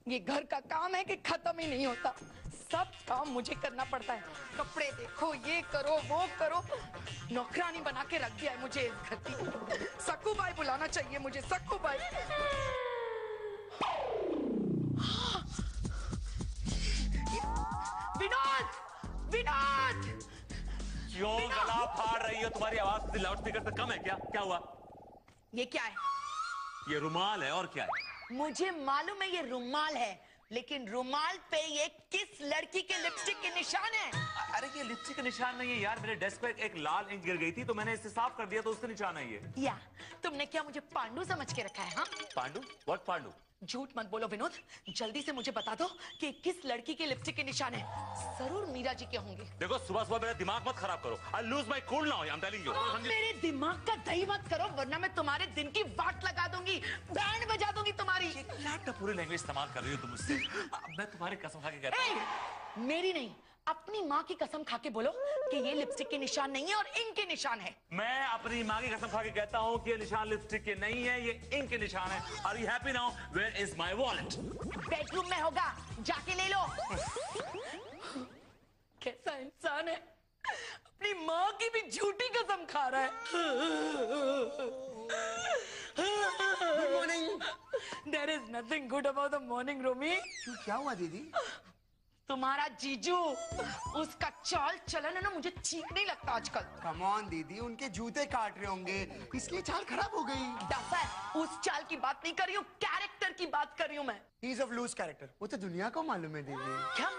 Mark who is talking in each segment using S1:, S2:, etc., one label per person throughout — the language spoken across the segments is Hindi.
S1: ये घर का काम है कि खत्म ही नहीं होता। सब काम मुझे करना पड़ता है। कपड़े देखो, ये करो, वो करो। नौकरानी बना के रख दिया है मुझे इस घर की। सक्कू भाई बुलाना चाहिए मुझे, सक्कू भाई। विनोद, विनोद,
S2: क्यों गला फाड़ रही हो? तुम्हारी आवाज लाउड स्पीकर पे कम है क्या? क्या हुआ?
S1: ये क्या है?
S2: ये रुमाल है। और क्या है?
S1: मुझे मालूम है ये रुमाल है, लेकिन रुमाल पे ये किस लड़की के लिपस्टिक के निशान है?
S2: अरे ये लिपस्टिक का निशान नहीं है यार, मेरे डेस्क पे एक लाल इंक गिर गई थी तो मैंने इसे साफ कर दिया तो उसका निशान है ये।
S1: या तुमने क्या मुझे पांडु समझ के रखा है? हाँ,
S2: पांडु? व्हाट पांडु?
S1: झूठ मत बोलो विनोद, जल्दी से मुझे बता दो कि किस लड़की के लिपस्टिक के निशान है। जरूर मीरा जी के होंगे।
S2: देखो सुबह सुबह मेरा दिमाग मत खराब करो। I lose my cool now, I am telling you.
S1: मेरे दिमाग का दही मत करो, वरना मैं तुम्हारे दिन की वाट लगा दूंगी, बैंड बजा दूंगी तुम्हारी।
S2: क्या टपूरी लैंग्वेज इस्तेमाल कर रही हो तुम मुझसे? मैं तुम्हारी कसम खा के कहता हूं।
S1: मेरी नहीं, अपनी माँ की कसम खा के बोलो कि ये लिपस्टिक के निशान नहीं है और इंक के निशान है।
S2: मैं अपनी माँ की कसम खा के कहता हूँ कि ये निशान लिपस्टिक के नहीं है, ये इंक के निशान है। Are you happy now? Where is my wallet?
S1: Bedroom में होगा, जाके ले लो। कैसा इंसान है, अपनी माँ की भी झूठी कसम खा रहा है।
S3: Good morning.
S1: There is nothing good about the morning, रोमी।
S3: क्यों, क्या हुआ दीदी?
S1: तुम्हारा जीजू, उसका चाल चलन है ना, मुझे ठीक नहीं लगता आजकल।
S3: कम ऑन दीदी, उनके जूते काट रहे होंगे इसलिए चाल खराब हो गई।
S1: डफर, उस चाल की बात नहीं कर रही हूँ, कैरेक्टर की बात कर रही हूँ मैं।
S3: He is of loose character, वो तो दुनिया को मालूम है दीदी।
S1: क्या?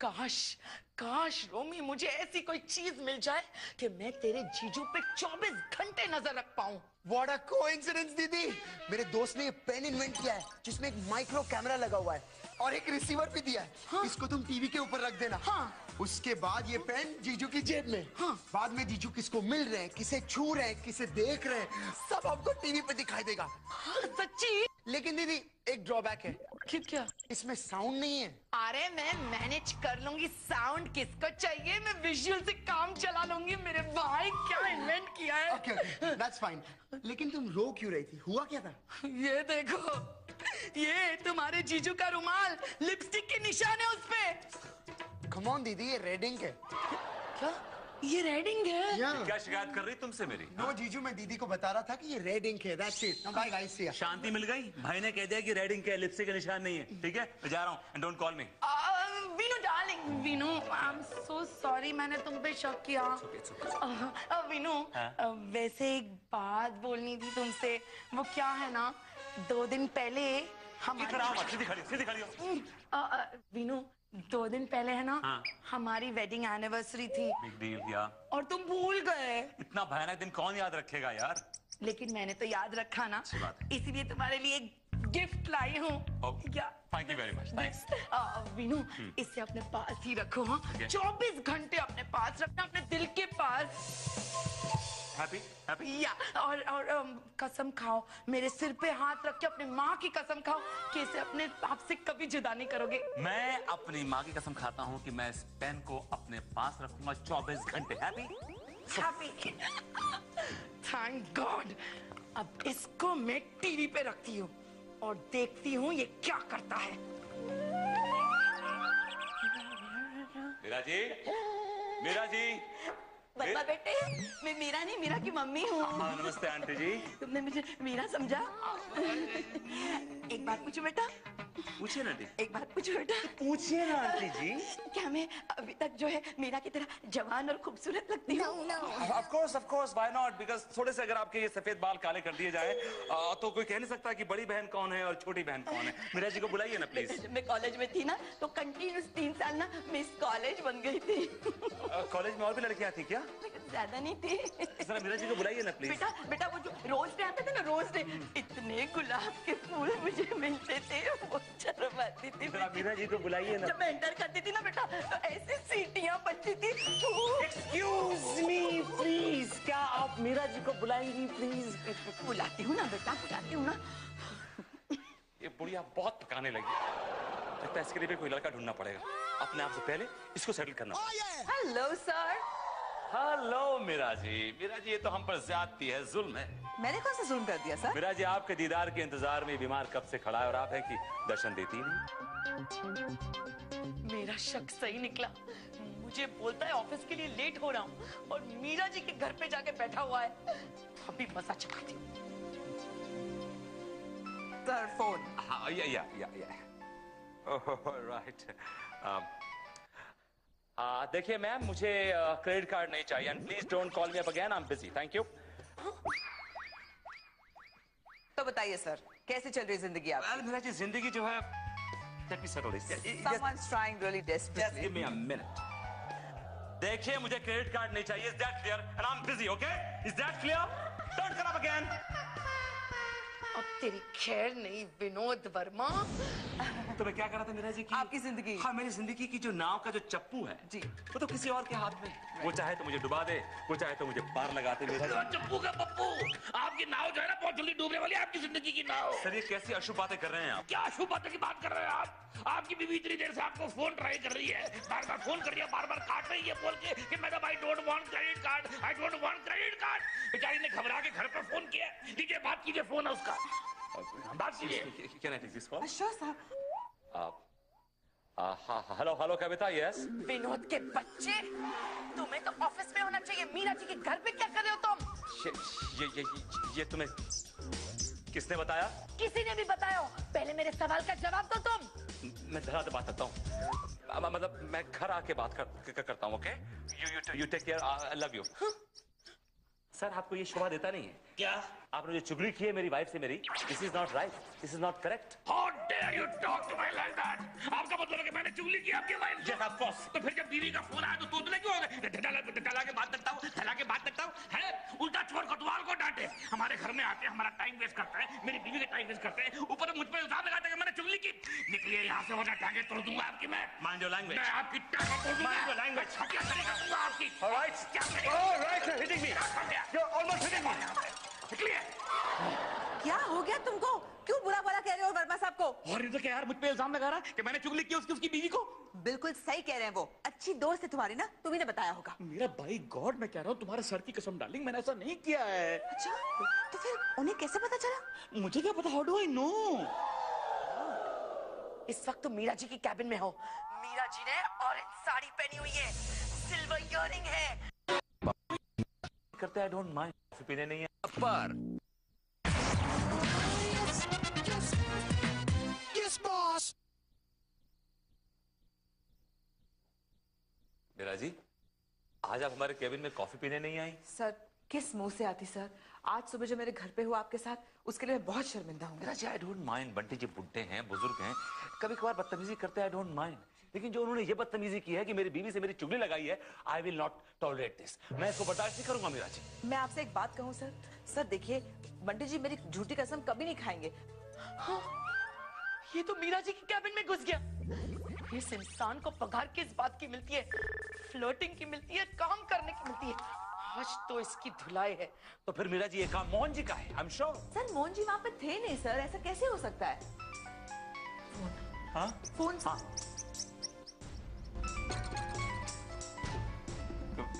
S1: काश काश रोमी मुझे ऐसी कोई चीज मिल जाए कि मैं तेरे जीजू पे 24 घंटे नजर रख पाऊं।
S3: What a coincidence दीदी, मेरे दोस्त ने ये पेन इन्वेंट किया है जिसमें एक माइक्रो कैमरा लगा हुआ है और एक रिसीवर भी दिया है।
S1: हाँ?
S3: इसको तुम टीवी के ऊपर रख देना।
S1: हाँ?
S3: उसके बाद ये पेन जीजू की जेब में।
S1: हाँ?
S3: बाद में जीजू किसको मिल रहे हैं, किसे छू रहे हैं, किसे देख रहे हैं, सब आपको टीवी पे दिखाई देगा।
S1: हाँ, सच्ची?
S3: लेकिन दीदी एक ड्रॉबैक है।
S1: क्या?
S3: इसमें साउंड नहीं है।
S1: अरे मैं मैनेज कर लूंगी, साउंड किसको चाहिए, मैं विजुअल से काम चला लूंगी। मेरे भाई क्या इन्वेंट किया है।
S3: Okay okay, that's fine. लेकिन तुम रो क्यों रही थी, हुआ क्या था?
S1: ये देखो, ये तुम्हारे जीजू का रुमाल, लिपस्टिक के निशान है उस पे।
S3: कम ऑन दीदी, ये रेड इंक है।
S1: क्या? ये रेड इंक है?
S2: क्या शिकायत कर रही तुमसे मेरी?
S3: नो जीजू, मैं दीदी को बता रहा था कि ये रेड इंक है। That's it. Now bye guys, see ya.
S2: शांति मिल गई? भाई ने कह दिया कि रेड इंक है, लिपस्टिक का निशान नहीं है। ठीक है, मैं जा रहा हूँ and don't call me.
S1: Veenu darling, Veenu I am so sorry, मैंने तुम पे शक किया। वीनू, वैसे एक बात बोलनी थी तुमसे। वो क्या है ना, 2 दिन पहले
S2: सीधी खड़ी हो।
S1: वीनू, 2 दिन पहले है ना,
S2: हाँ।
S1: हमारी वेडिंग एनिवर्सरी थी।
S2: बिग डील यार।
S1: और तुम भूल गए।
S2: इतना भयानक दिन कौन याद रखेगा यार?
S1: लेकिन मैंने तो याद रखा ना,
S2: अच्छी बात है।
S1: इसीलिए तुम्हारे लिए एक गिफ्ट लाई हूँ।
S2: Thank you very much, thanks.
S1: Veenu, इसे अपने पास ही रखो। हाँ, 24 घंटे अपने पास रखना, अपने दिल के पास।
S2: Happy happy.
S1: या और कसम खाओ, मेरे सिर पे हाथ रख के अपनी माँ की कसम खाओ कि इसे अपने आप से कभी जुदा नहीं करोगे।
S2: मैं अपनी माँ की कसम खाता हूँ कि मैं इस पेन को अपने पास रखूंगा 24 घंटे। Happy
S1: happy. Thank God. अब इसको मैं टीवी पे रखती हूँ और देखती हूँ ये क्या करता है।
S2: मीरा जी, मीरा जी।
S4: बल्बा बेटे, मैं मीरा नहीं, मीरा की मम्मी हूँ।
S2: नमस्ते आंटी जी।
S4: तुमने मुझे मीरा समझा? एक बात पूछो बेटा।
S2: पूछिए ना आंटी।
S4: एक बात पूछो बेटा।
S2: पूछिए ना आंटी जी।
S4: क्या मैं अभी तक जो है मीरा की तरह जवान और खूबसूरत लगती हूँ?
S2: Of course, why not? Because थोड़े से अगर आपके ये सफेद बाल काले कर दिए जाए तो कोई कह नहीं सकता कि बड़ी बहन कौन है और छोटी बहन कौन है। मीरा जी को बुलाइए ना प्लीज।
S4: जब मैं कॉलेज में थी ना तो कंटिन्यूस 3 साल ना मिस कॉलेज बन गई थी।
S2: कॉलेज में और भी लड़कियां थी क्या?
S4: ज्यादा नहीं थी।
S2: जरा मीरा जी को बुलाइए ना प्लीज।
S4: बेटा वो जो रोज डे आते थे ना, रोज डे, इतने गुलाब के फूल मुझे मिलते थे, वो शर्म आती थी।
S2: जरा मीरा जी को बुलाइए ना।
S4: जब मैं एंटर करती थी ना बेटा, तो ऐसी सीटियां बजती थी।
S2: एक्सक्यूज मी प्लीज, क्या आप मीरा जी को बुलाएंगी प्लीज?
S4: बुलाती हूँ ना बेटा, बुलाती हूँ ना।
S2: ये बुढ़िया बहुत पकाने लगी, लगता है इसके लिए भी कोई लड़का ढूंढना पड़ेगा। अपने आप से पहले इसको सेटल करना।
S4: Hello sir.
S2: Hello Meera ji. Meera ji, ये तो हम पर ज्यादती है, जुल्म है।
S4: मैंने कौन सा जुल्म कर दिया सर?
S2: मीरा जी, आपके दीदार के इंतजार में बीमार कब से खड़ा है और आप है कि दर्शन देती ही नहीं।
S1: मेरा शक सही निकला। मुझे बोलता है ऑफिस के लिए लेट हो रहा हूँ और मीरा जी के घर पे जाके बैठा हुआ है। अभी मजा चखाती हूँ।
S4: Sir phone.
S2: हाँ, या राइट। देखिए मैम, मुझे क्रेडिट कार्ड नहीं चाहिए and please don't call me up again, I am busy, thank you.
S4: तो बताइए सर, कैसे चल रही जिंदगी आपकी?
S2: वेल मीरा जी, जिंदगी जो है, let me settle this.
S4: Someone's trying really desperately.
S2: Give me a minute. देखिए, मुझे क्रेडिट कार्ड नहीं चाहिए, is that clear? And I am busy, okay? Is that clear? Don't come up again.
S1: अब तेरी खैर नहीं विनोद वर्मा।
S2: तो मैं क्या कर रहा था मीरा जी की?
S4: आपकी जिंदगी।
S2: हाँ, मेरी जिंदगी की जो नाव का जो चप्पू है
S4: जी,
S2: वो तो किसी और के हाथ में। वो चाहे तो मुझे डुबा दे, वो चाहे तो मुझे पार लगा दे। मेरा
S5: चप्पू का पप्पू, आपकी नाव जो है ना बहुत जल्दी डूबने वाली है, आपकी जिंदगी की नाव।
S2: सर, ये कैसी अशुभ बातें कर रहे हैं आप?
S5: क्या अशुभ बातों की बात कर रहे हैं आप? आपकी बीवी इतनी देर से आपको फोन ट्राई कर रही है, बार बार फोन कर रही है, बार बार काट रही है बोल के कि madam I don't want credit card, I don't want credit card. बेचारी ने घबरा के घर पे फोन किया। लीजिए बात कीजिए, फोन है उसका, बात कीजिए।
S2: Can I take this call?
S4: Sure sir.
S2: Hello Kavita, yes.
S1: Vinod के बच्चे, तुम्हें तो ऑफिस में होना चाहिए। मीरा जी के घर पे क्या कर रहे हो तुम?
S2: ये तुम्हें किसने बताया?
S1: किसी ने भी बताया हो? पहले मेरे सवाल का जवाब दो तुम।
S2: मैं जरा से बात करता हूँ। मतलब मैं घर आके बात करता हूँ, okay? You take care, I love you. Sir, आपको ये शोभा देता नहीं है
S5: क्या?
S2: आपने जो चुगली की है मेरी वाइफ से मेरी, this is not right, this is not correct.
S5: How dare you talk to me like that? आपका मतलब है कि मैंने चुगली की आपकी वाइफ से?
S2: Yes, of course.
S5: तो फिर जब बीवी का फोन आया तो तोतले क्यों हो गए? ढला के बात करता हूँ, ढला के बात करता हूँ, है? उल्टा चोर कोतवाल को डांटे। हमारे घर में आते हैं, हमारा टाइम वेस्ट करते हैं, मेरी बीवी का टाइम वेस्ट करते हैं, ऊपर मुझ पर इल्जाम लगाते हैं कि मैंने चुगली की। निकलिए यहाँ से, वरना टांगे तोड़ दूंगा आपकी मैं।
S2: Mind your language.
S5: मैं आपकी टांगे तोड़ दूंगा।
S2: Mind your language.
S5: क्या करेगा दूंगा आपकी?
S2: Alright.
S5: क्या करेगा?
S2: Alright, you're hitting me.
S5: क्या कर दिया?
S2: You're almost hitting me.
S5: निकलिए।
S4: क्या हो गया तुमको? क्यों बुरा बुरा कह रहे हो वर्मा साहब को?
S5: और ये तो क्या यार, मुझ पे इल्जाम लगा रहा है कि मैंने चुगली की उसकी बीवी को।
S4: बिल्कुल सही कह रहे हैं वो। अच्छी दोस्त है तुम्हारी ना, तुम्ही ने बताया होगा।
S5: मेरा भाई गॉड, मैं कह रहा हूँ तुम्हारे सर की कसम डार्लिंग, मैंने ऐसा नहीं किया है।
S4: अच्छा, तो फिर उन्हें कैसे पता चला?
S5: मुझे क्या पता, हाउ डू आई नो?
S1: इस वक्त तुम मीरा जी की कैबिन में हो। मीरा जी ने ऑरेंज साड़ी पहनी हुई है, सिल्वर इयररिंग है।
S2: करते, आई डोंट माइंड, कॉफी पीने नहीं है
S3: पर Yes, boss.
S2: मीरा जी, आज आप हमारे केबिन में कॉफी पीने नहीं आई?
S4: सर, किस मुंह से आती सर? आज सुबह जो मेरे घर पे हुआ आपके साथ, उसके लिए मैं बहुत शर्मिंदा हूँ।
S2: Meera ji, I don't mind. Bunty जी बुढ़े हैं, बुजुर्ग हैं, कभी कभार बदतमीजी करते हैं, आई डोंट माइंड। लेकिन जो उन्होंने ये बदतमीजी की है कि मेरी बीवी से मेरी चुगली लगाई है, I will not tolerate this. मैं इसको बर्दाश्त नहीं करूंगा मीरा जी।
S4: मैं आपसे एक बात कहूँ सर? सर देखिए, बंटी जी मेरी झूठी कसम कभी नहीं खाएंगे।
S1: हाँ, ये तो मीरा जी की कैबिन में घुस गया। इस इंसान को पगार किस बात की मिलती है? फ्लर्टिंग की मिलती है, काम करने की मिलती है। आज तो इसकी धुलाई है।
S2: तो फिर मीरा जी, ये काम मोहन जी का है, I am sure.
S4: Sir Mohan ji वहाँ पे थे नहीं सर, ऐसा कैसे हो सकता है?
S2: हाँ?
S4: फोन
S2: हाँ।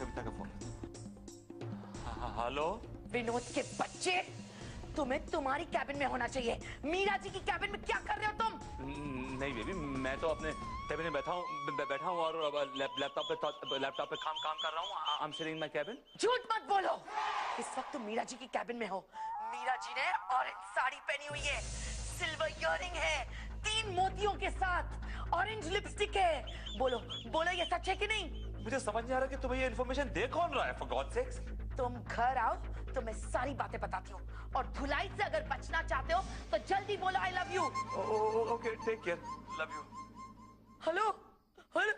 S2: कविता का फोन। हेलो?
S1: विनोद के बच्चे, तुम्हें तुम्हारी कैबिन में होना चाहिए। मीरा जी की कैबिन में क्या कर रहे हो तुम?
S2: नहीं बेबी, मैं तो अपने कैबिन में बैठा हूँ और लैपटॉप पे काम कर रहा हूँ। I am sitting in my cabin.
S1: झूठ मत बोलो। इस वक्त तुम मीरा जी की कैबिन में हो। मीरा जी ने ऑरेंज साड़ी पहनी हुई है, सिल्वर इयररिंग है, 3 मोतियों के साथ, ऑरेंज लिपस्टिक है। बोलो बोलो, ये सच है कि नहीं?
S2: मुझे समझ नहीं आ रहा कि तुम्हें ये इन्फॉर्मेशन दे कौन रहा है, फॉर गॉड सेक्स।
S1: तुम घर आओ तो मैं सारी बातें बताती हूँ, और धुलाई से अगर बचना चाहते हो तो जल्दी बोलो I love you.
S2: Okay, take care, love you.
S1: Hello hello,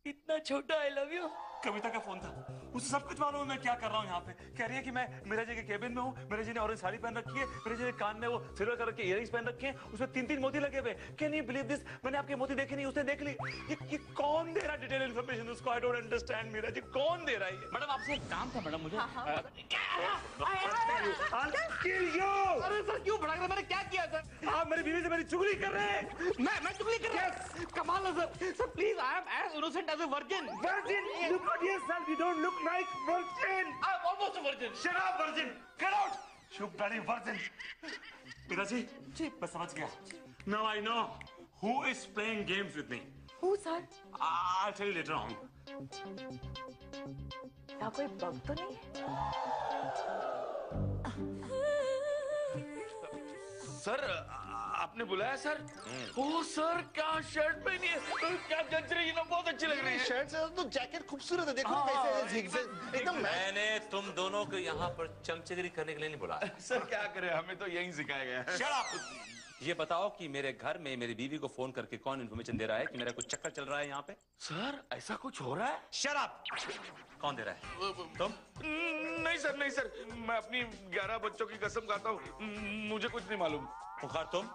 S1: इतना छोटा आई लव यू।
S2: कविता का फोन था, उसे सब कुछ मालूम है मैं क्या कर रहा हूँ यहाँ पे। कह रही है कि मैं मीरा जी के केबिन में हूँ, मीरा जी ने ऑरेंज साड़ी पहन रखी है, मीरा जी ने कान में वो सिल्वर कलर के इयररिंग्स पहन रखे हैं, उसमें 3-3 मोती लगे हुए। Can you believe this? मैंने आपके मोती देखे नहीं, उसने देख ली। ये कौन दे रहा डिटेल इन्फॉर्मेशन उसको? I don't understand Meera ji, कौन दे रहा है?
S5: मैडम आपसे एक काम था मैडम मुझे।
S2: Kill you.
S5: अरे सर क्यों भड़क रहे? मैंने क्या किया सर?
S2: आप मेरी बीवी से मेरी चुगली कर रहे हैं।
S5: मैं चुगली कर रहा हूँ? कमाल है sir. Sir please, I am as innocent as a virgin.
S2: Virgin? Your dear self, you don't look like virgin.
S5: I'm almost a virgin.
S2: Shut up, virgin. Get out. You bloody virgin. Meera ji, मैं समझ गया. Now I know who is playing games with me.
S4: Who, sir?
S2: I'll tell you later on.
S4: क्या कोई बग तो नहीं?
S5: सर, आपने बुलाया सर? ओ सर, क्या शर्ट पहनी है? क्या जच रही है ना, बहुत अच्छी लग रही है.
S3: शर्ट से तो जैकेट खूबसूरत है, देखो कैसे zigzag एकदम
S6: मैंने तुम दोनों को यहाँ पर चमचगिरी करने के लिए नहीं बुलाया.
S5: सर क्या करें, हमें तो यही सिखाया गया है.
S6: Shut up! ये बताओ कि मेरे घर में मेरी बीवी को फोन करके कौन इन्फॉर्मेशन दे रहा है कि मेरा कुछ चक्कर चल रहा है यहाँ पे?
S5: सर, ऐसा कुछ हो रहा है?
S6: Shut up! कौन दे रहा है? तुम?
S5: नहीं सर, नहीं सर, मैं अपनी 11 बच्चों की कसम खाता हूँ, मुझे कुछ नहीं मालूम.
S6: पुकार तुम?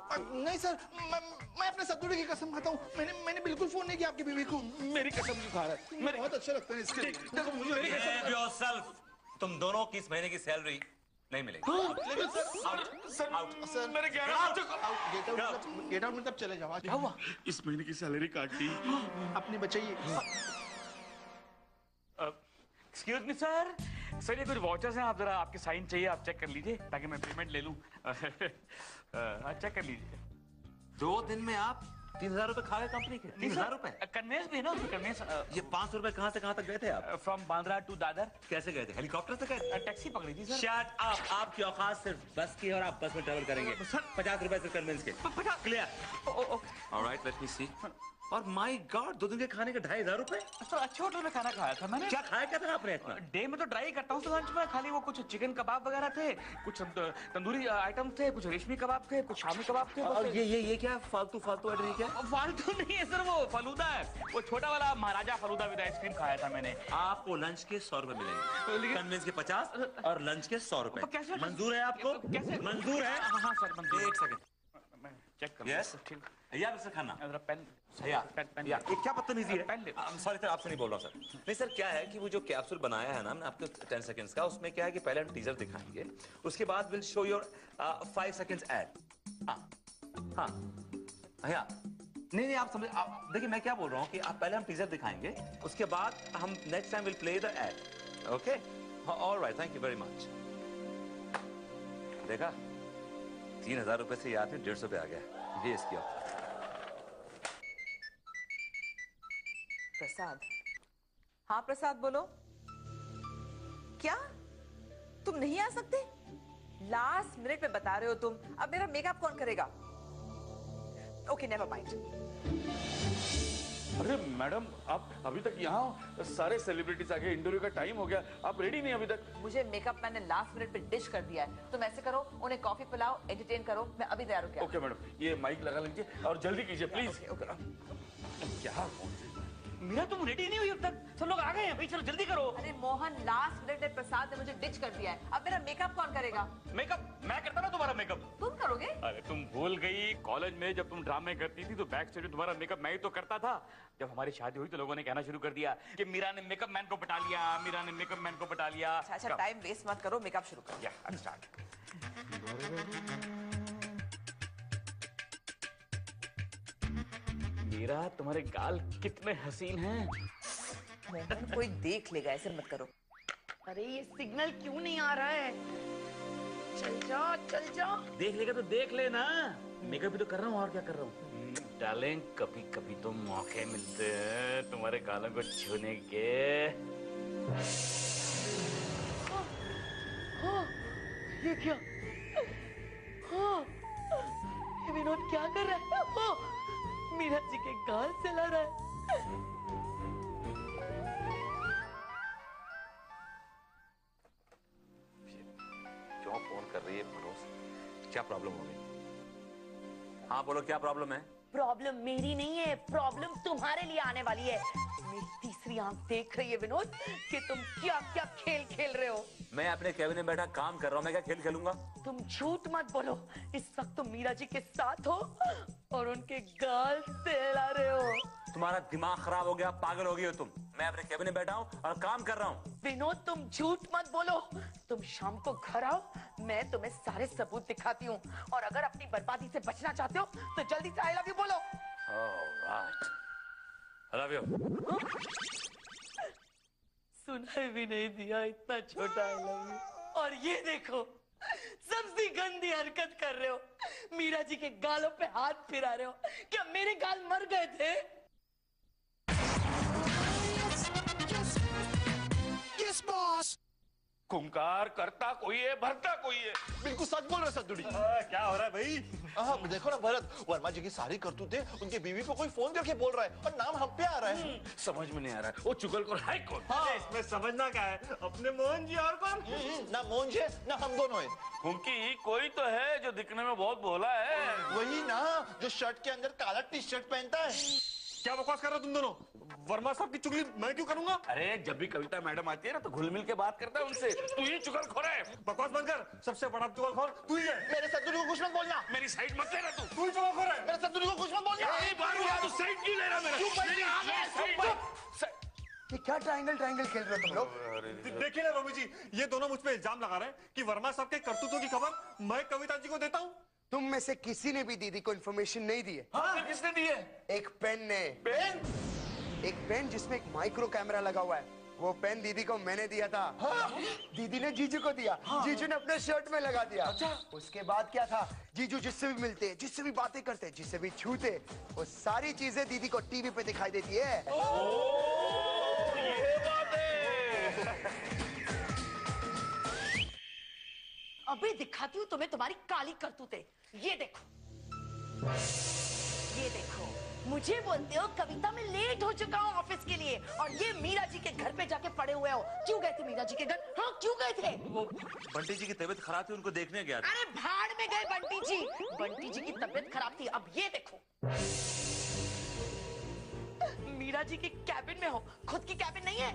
S3: नहीं सर, मैं अपने सतुड़े की कसम खाता हूँ. मैंने बिल्कुल फोन नहीं किया आपकी बीवी को.
S5: मेरी कसम क्यों खा रहा है?
S3: मेरे बहुत अच्छा लगता है इसके लिए.
S5: देखो मुझे मेरी कसम.
S6: Behave yourself. तुम दोनों की इस महीने की सैलरी नहीं मिलेगी.
S5: सर, मेरे 11 बच्चों को
S3: गेट आउट मतलब चले जाओ.
S5: क्या हुआ? इस महीने की सैलरी काट दी.
S3: अपनी बचाइए.
S2: Excuse me, sir. सर, ये कुछ वाचर्स हैं, आप जरा आपके साइन चाहिए, आप चेक कर लीजिए ताकि मैं पेमेंट ले लूं. चेक कर लीजिए.
S6: 2 दिन में आप 3,000 रुपए खा गए कंपनी के. 3,000 रुपए?
S2: कन्वेंस भी है ना, कन्वेंस.
S6: ये 500 रुपए कहाँ से कहाँ तक गए थे आप?
S2: From Bandra to Dadar.
S6: कैसे गए थे? हेलीकॉप्टर से गए थे?
S2: टैक्सी पकड़ी थी सर.
S6: Shut up! आपकी औकात सिर्फ बस की है और आप बस में ट्रेवल करेंगे. 50 रुपए सिर्फ कन्वेंस के. Clear? Alright, let me see. और माय गॉड, 2 दिन के खाने के 2,500 रुपए?
S2: सर, अच्छे होटल में खाना खाया था मैंने.
S6: क्या खाया क्या था आपने इतना?
S2: डे में तो ड्राई करता हूँ लंच में. खाली वो कुछ चिकन कबाब वगैरह थे, कुछ तंदूरी आइटम थे, कुछ रेशमी कबाब थे, कुछ शामी कबाब थे.
S6: और ये क्या फालतू ऑर्डर क्या?
S2: फालतू नहीं है सर, वो फलूदा है. वो छोटा वाला महाराजा फलूदा विद आइसक्रीम खाया था मैंने.
S6: आपको लंच के 100 रुपए मिलेंगे. कन्वेंस के 50 और लंच के 100 रुपए.
S2: कैसे?
S6: मंजूर है आपको?
S2: कैसे?
S6: मंजूर है?
S2: हाँ सर, मंजूर.
S6: एक सेकंड.
S2: चेक कर.
S6: Yes?
S2: ठीक.
S6: या मिस्टर खन्ना,
S2: जरा पेन.
S6: भैया,
S2: पेन.
S6: या ये क्या बदतमीजी है?
S2: पेन ले.
S6: सॉरी सर, आपसे नहीं बोल रहा हूँ सर. नहीं सर, क्या है कि वो जो कैप्सूल बनाया है ना हमने आपको 10 सेकंड्स का, उसमें क्या है कि पहले हम टीजर दिखाएंगे, उसके बाद will show your 5 seconds ad. हाँ भैया, नहीं आप समझ, देखिए मैं क्या बोल रहा हूँ कि आप पहले हम टीजर दिखाएंगे, उसके बाद हम next time will play the ad. Okay, alright, thank you very much. देखा, 3,000 रुपए से ये आदमी 150 पे आ गया. ये इसकी ऑफर.
S4: प्रसाद. हाँ प्रसाद, बोलो. क्या तुम नहीं आ सकते? लास्ट मिनट में बता रहे हो तुम. अब मेरा मेकअप कौन करेगा? Okay, never mind.
S5: अरे मैडम, आप अभी तक यहाँ हो? सारे सेलिब्रिटीज आ गए, इंटरव्यू का टाइम हो गया, आप रेडी नहीं अभी तक?
S4: मुझे मेकअप मैंने लास्ट मिनट पे डिश कर दिया है. तुम ऐसे करो, उन्हें कॉफी पिलाओ, एंटरटेन करो. मैं अभी तैयार हो गया.
S5: ओके मैडम, ये माइक लगा लीजिए और जल्दी कीजिए प्लीज. क्या
S2: मीरा, तुम रेडी नहीं हुई अब तक? सब लोग आ गए हैं भाई, चलो जल्दी करो.
S4: अरे मोहन, लास्ट मिनट में प्रसाद ने मुझे डिच कर दिया है. अब मेरा मेकअप कौन करेगा?
S2: मेकअप मैं करता ना तुम्हारा मेकअप.
S4: तुम करोगे?
S2: अरे तुम भूल गई, कॉलेज में जब तुम ड्रामे करती थी तो बैक स्टेज में तुम्हारा मेकअप मैं ही तो करता था. जब हमारी शादी हुई तो लोगों ने कहना शुरू कर दिया कि मीरा ने मेकअप मैन को पटा लिया, मीरा ने मेकअप मैन को पटा लिया.
S4: अच्छा, टाइम वेस्ट मत करो, मेकअप शुरू करो.
S2: या स्टार्ट. मीरा, तुम्हारे गाल कितने हसीन हैं.
S4: मोहन, कोई देख लेगा, ऐसे मत करो.
S1: अरे ये सिग्नल क्यों नहीं आ रहा है? चल जाओ, चल जाओ.
S2: देख लेगा तो देख लेना. मेकअप भी तो कर रहा हूँ, और क्या कर रहा हूँ. डार्लिंग, कभी कभी तो मौके मिलते हैं तुम्हारे गालों को छूने के.
S1: ये क्या? हाँ, ये विनोद क्या कर रहा है? हाँ, मीरा जी के गाल से ला रहा है.
S6: क्यों फोन कर रही है मनोज? क्या प्रॉब्लम हो गई? हाँ बोलो, क्या प्रॉब्लम है?
S1: प्रॉब्लम मेरी नहीं है, प्रॉब्लम तुम्हारे लिए आने वाली है. मेरी तीसरी आंख देख रही है विनोद कि तुम क्या क्या खेल खेल रहे हो.
S6: मैं अपने कैबिन में बैठा काम कर रहा हूँ, मैं क्या खेल खेलूंगा?
S1: तुम झूठ मत बोलो. इस वक्त तुम मीरा जी के साथ हो और उनके गाल सहला रहे हो.
S6: तुम्हारा दिमाग खराब हो गया, पागल हो गई हो तुम. मैं अपने कैबिन में बैठा हूँ और काम कर रहा हूँ.
S1: विनोद, तुम झूठ मत बोलो. तुम शाम को घर आओ, मैं तुम्हें सारे सबूत दिखाती हूँ. और अगर अपनी बर्बादी से बचना चाहते हो तो जल्दी से आई लव यू बोलो.
S6: Alright. I love you.
S1: सुनाई भी नहीं दिया इतना छोटा आई लव यू। और ये देखो सबसे गंदी हरकत कर रहे हो, मीरा जी के गालों पे हाथ फिरा रहे हो। क्या मेरे गाल मर गए थे?
S3: Yes boss.
S5: खुंकार करता कोई है, भरता कोई है।
S7: बिल्कुल सच बोल रहे सदुड़ी।
S2: क्या हो रहा है भाई?
S7: देखो ना भरत, वर्मा जी की सारी करतूतें उनकी बीवी को कोई फोन करके बोल रहा है और नाम हम पे आ रहा है।
S5: समझ में नहीं आ रहा है वो चुगलखोर है कौन?
S2: अरे इसमें समझना क्या है, अपने मोहन जी और कौन?
S7: ना मोहन जी ना हम दोनों है।
S5: क्योंकि कोई तो है जो दिखने में बहुत भोला है।
S7: वही ना जो शर्ट के अंदर काला टी शर्ट पहनता है।
S2: क्या बकवास कर रहे हो तुम दोनों? वर्मा साहब की चुगली मैं क्यों करूंगा?
S5: अरे जब भी कविता मैडम आती है ना तो घुल मिल के बात करता है उनसे। तू ही चुगलखोर है।
S2: बकवास बंद कर, सबसे बड़ा चुगलखोर तू ही है।
S7: मेरे सदुड़ी को कुछ मत बोलना।
S5: मेरी साइड मत लेना तू।
S2: तू ही चुगलखोर है।
S7: मेरे सदुड़ी को कुछ मत बोलना।
S5: तू साइड क्यों ले रहा मेरा?
S3: ये क्या ट्रायंगल खेल रहे हो तुम लोग?
S2: देखिए ना रोमी जी, ये दोनों मुझ पे इल्जाम लगा रहे हैं कि वर्मा साहब के करतूतों की खबर मैं कविता जी को देता हूँ।
S3: तुम में से किसी ने भी दीदी को इन्फॉर्मेशन नहीं दी है।
S5: हाँ, किसने दी है?
S3: एक पेन ने।
S5: पेन?
S3: एक पेन जिसमें एक माइक्रो कैमरा लगा हुआ है। वो पेन दीदी को मैंने दिया था। दीदी ने जीजू को दिया। जीजू ने अपने शर्ट में लगा दिया। उसके बाद क्या था, जीजू जिससे भी मिलते, जिससे भी बातें करते, जिससे भी छूते, वो सारी चीजें दीदी को टीवी पे दिखाई देती है।
S5: ये बात है।
S1: अभी दिखाती हूँ तुम्हें तुम्हारी काली करतूतें। ये देखो, ये देखो, मुझे बोलते हो कविता में लेट हो चुका हूँ ऑफिस के लिए, और ये मीरा जी के घर पे जाके पड़े हुए हो। क्यों गए थे मीरा जी के घर? हाँ, क्यों गए थे?
S6: वो बंटी जी की तबीयत खराब थी, उनको देखने गया था।
S1: अरे भाड़ में गए बंटी जी। बंटी जी की तबीयत खराब थी। अब ये देखो, मीरा जी के कैबिन में हो, खुद की कैबिन नहीं है।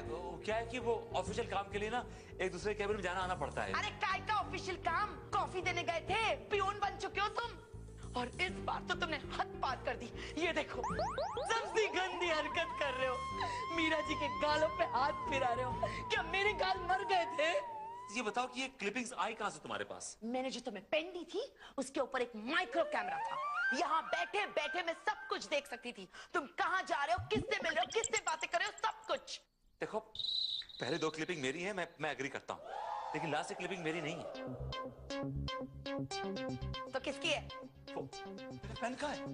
S6: वो क्या है कि वो ऑफिशियल काम के लिए ना एक दूसरे कैबिन में जाना आना पड़ता है।
S1: अरे काय का ऑफिशियल काम? कॉफी देने गए थे, पियोन बन चुके हो तुम। और इस बार तो तुमने हद पार कर दी। ये देखो, सबसे गंदी हरकत कर रहे हो, मीरा जी के गालों पे हाथ फिरा रहे हो। क्या मेरे गाल मर गए थे?
S6: ये बताओ कि ये क्लिपिंग्स आई कहां से तुम्हारे पास?
S1: मैंने जो तुम्हें पेन दी थी उसके ऊपर एक माइक्रो कैमरा था। यहाँ बैठे बैठे मैं सब कुछ देख सकती थी। तुम कहाँ जा रहे हो, किससे मिल रहे हो, किससे बातें कर रहे हो, सब कुछ।
S6: देखो, पहले दो क्लिपिंग मेरी है, मैं एग्री करता हूँ, लेकिन लास्ट से क्लिपिंग मेरी नहीं है।
S1: तो किसकी है?
S6: वो मेरा पेन कहाँ है?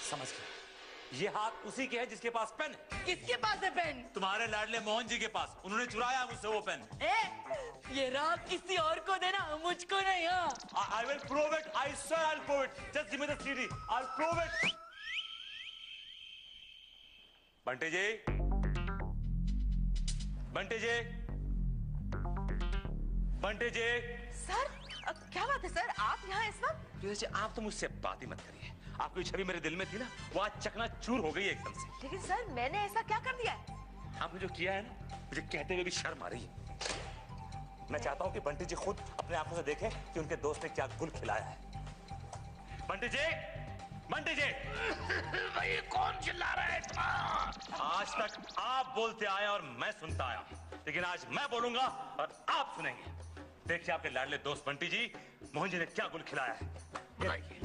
S6: समझ गया, ये हाथ उसी के है जिसके पास पेन है।
S1: किसके पास है पेन?
S6: तुम्हारे लाडले मोहन जी के पास। उन्होंने चुराया मुझसे वो पेन।
S1: ये रात किसी और को देना, मुझको नहीं। हाँ,
S6: I will prove it. I swear I'll prove it. Just give me the CD. I'll prove it. Bunty ji, Bunty ji, Bunty ji.
S4: Sir, क्या बात है सर, आप यहाँ इस वक्त?
S6: वैसे आप तो मुझसे बात ही मत करिए। आपकी छवि मेरे दिल में थी ना, वो आज चकनाचूर हो गई एकदम से।
S4: लेकिन सर, मैंने ऐसा क्या कर दिया है?
S6: आपने जो किया है ना, मुझे कहते हुए भी शर्म आ रही है। मैं चाहता हूँ कि बंटी जी खुद अपने आंखों से देखें कि उनके दोस्त ने क्या गुल खिलाया है। बंटी जी, बंटी जी।
S5: भाई कौन चिल्ला रहा है इतना?
S6: आज तक आप बोलते आए और मैं सुनता आया, लेकिन आज मैं बोलूंगा और आप सुनेंगे। देखिए आपके लाडले दोस्त बंटी जी, मोहन जी ने क्या गुल खिलाया है।
S5: बताइए।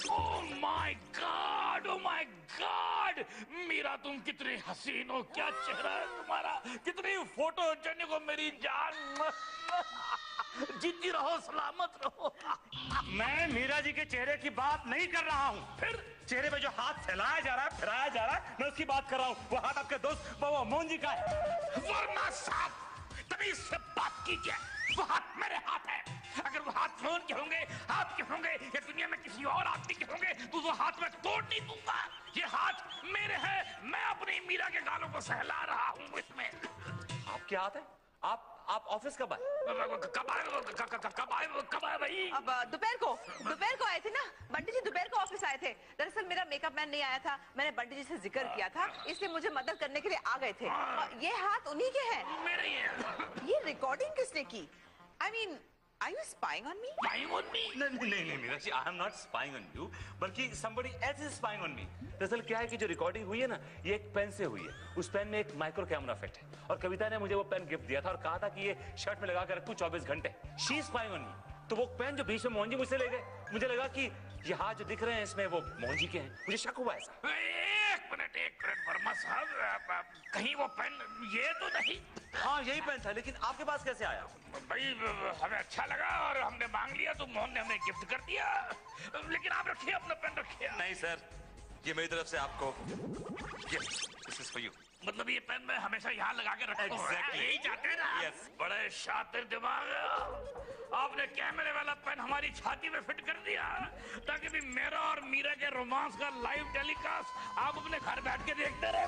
S5: Oh my God, oh my God, Meera तुम कितनी हसीन हो, क्या चेहरा है तुम्हारा, कितनी फोटोजेनिक हो मेरी जान। जीती रहो, सलामत रहो।
S6: मैं मीरा जी के चेहरे की बात नहीं कर रहा हूँ। फिर चेहरे पे जो हाथ फैलाया जा रहा है, फिराया जा रहा है, मैं उसकी बात कर रहा हूँ। वो हाथ आपके दोस्त वो मोहन जी का है।
S5: वर्मा साहब, तभी इससे बात कीजिए। वो हाथ मेरे हाथ है। अगर वो हाथ फोन के होंगे, आपके होंगे, या दुनिया में किसी और आदमी के होंगे, तो वो हाथ मैं तोड़ नहीं दूंगा। ये हाथ मेरे हैं, मैं अपनी मीरा के गालों को सहला रहा हूँ इसमें।
S6: आपके हाथ है? आप ऑफिस कब आए?
S5: कब आए भाई?
S4: अब दोपहर को आए थे ना बंटी जी, दोपहर को ऑफिस आए थे। दरअसल मेरा मेकअप मैन नहीं आया था, मैंने बंटी जी से जिक्र किया था, इसलिए मुझे मदद करने के लिए आ गए थे। ये हाथ उन्हीं के हैं।
S5: मेरे ही है।
S4: ये रिकॉर्डिंग किसने की? I mean, are you spying on me?
S5: Spying on me?
S6: नहीं Meera ji, I am not spying on you, बल्कि somebody else is spying on me। दरअसल क्या है कि जो रिकॉर्डिंग हुई है ना, ये एक पेन से हुई है। उस पेन में एक माइक्रो कैमरा फिट है, और कविता ने मुझे वो पेन गिफ्ट दिया था और कहा था कि ये शर्ट में लगा कर रखूं 24 घंटे। She is spying on me। तो वो पेन जो बीच में मोहन जी मुझसे ले गए, मुझे लगा कि ये हाथ जो दिख रहे हैं इसमें वो मोहन जी के हैं, मुझे शक हुआ ऐसा।
S5: एक मिनट वर्मा साहब, कहीं वो पेन ये तो नहीं?
S6: हाँ यही पेन था, लेकिन आपके पास कैसे आया?
S5: भाई हमें अच्छा लगा और हमने मांग लिया तो मोहन ने हमें गिफ्ट कर दिया। लेकिन आप रखिए अपना पेन रखिए।
S6: नहीं सर, ये मेरी तरफ से आपको gift, this is for you.
S5: मतलब ये पेन मैं हमेशा यहाँ लगा के रखता हूँ।
S6: Exactly.
S5: यही चाहते हैं ना?
S6: Yes.
S5: बड़े शातिर दिमाग है। आपने कैमरे वाला पेन हमारी छाती में फिट कर दिया ताकि भी मेरा और मीरा के रोमांस का लाइव टेलीकास्ट आप अपने घर बैठ के देखते रहे।